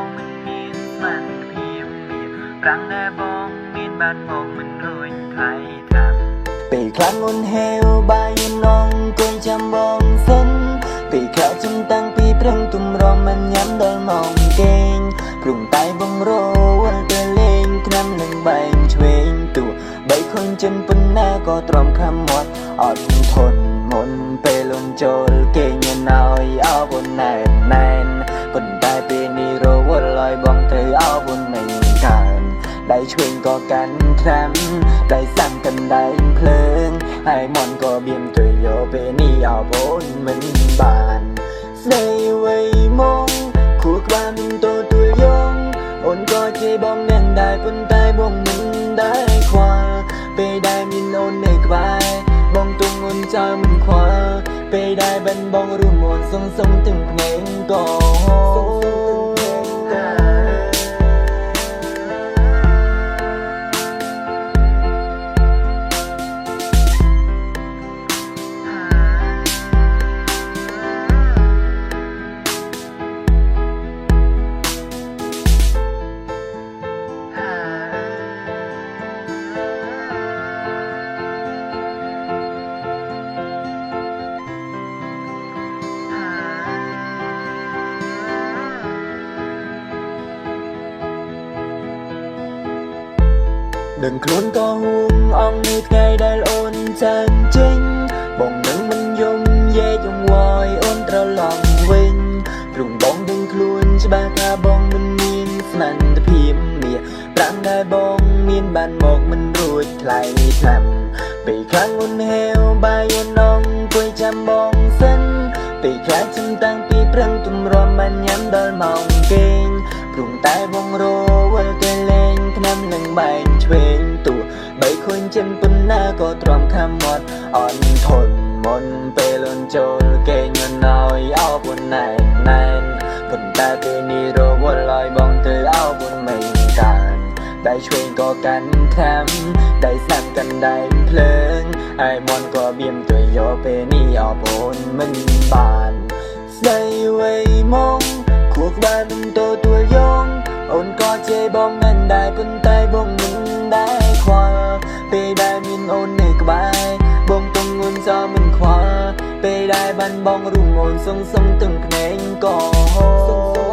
បងមិនមានស្មានភៀមមានប្រាំងដែលបងមានបានមកមិនរួញថ្លៃថាពេលខ្លាំងងន់ហេវបាយនងគួយចាំបងសិនពេលក្រោយចំតាំងពីប្រឹងទំរំមិនញ៉ាំដល់ម៉ោងគេងព្រំតែបងរវល់ទៅលេងក្រាំនឹងបែងឆ្វេងទូបីខុញចិនប៉ុណ្ណាក៏ទ្រាំខំមាត់អត់ធន់មុនពេលលន់ចូលគេញ៉ាំឲ្យអោបុនណែនណែនប៉ុន្តែពេលនេះរវល់ឲ្យបងត្រូវអោបុនមិនកើនដៃឆ្វេងក៏កាន់ត្រាំដៃសាំកណ្ដែងភ្លើងហើយមន់ក៏បៀមទៅយកពេលនេះអោបុនមិនបានស្ដីវ័យមកគួរក្បាលមិនទទួលយកអូនក៏ជេរបងនឹងដែរប៉ុន្តែបងមិនដែរខ្វល់ពេលដែលមានអូននៅក្បែរបងទុំអូនចោលមិនខ្វល់ពេលដែលបិណ្ឌបងរួមអូនសុំទាំងភ្នែកក៏ដឹងខ្លួនក៏ហួងអងនៅថ្ងៃដែលអូនចាញ់ចេញបងនឹងមិនយំយេយងវយអូនត្រឡប់វិញព្រោះបងដឹងខ្លួនច្បាស់ថាបងមិនមានស្មានភាពមាសប្រាំងដែលបងមានបានមកមិនរួចថ្លៃថ្លាំពេលខ្លាំងអូនហេវបាយនងគួយចាំបងសិនពេលខ្លាចចំតាំងពីប្រឹងទំរំបានញ៉ាំដល់ម៉ោងគេងព្រោះតែបងរវល់ទៅលេងថ្នាំនឹងបែងឆ្វេងទូបីខុញចិនប៉ុណ្ណាក៏ទ្រាំខំមាត់អន់ធន់មុនពេលលន់ចូលគេញ៉ាំឲ្យអោបុនណែនណែនប៉ុន្តែពេលនេះរវល់ឲ្យបងទៅអោបុនមិនកើនដៃឆ្វេងក៏កាន់ខាំដៃសាំកណ្ដែងភ្លើងហើយមន់ក៏បៀមទៅយកពេលនេះអោបុនមិនបានស្ដីវ័យមកគួរក្បាលមិនទទួលយកអូនក៏ជេរបងមិនដែរប៉ុន្តែបងមិនដែរខ្វល់ពេលដែលមានអូននៅក្បែរបងទុំអូនចោលមិនខ្វល់ពេលដែលបានបងរួមអូនសុំទាំងភ្នែកក៏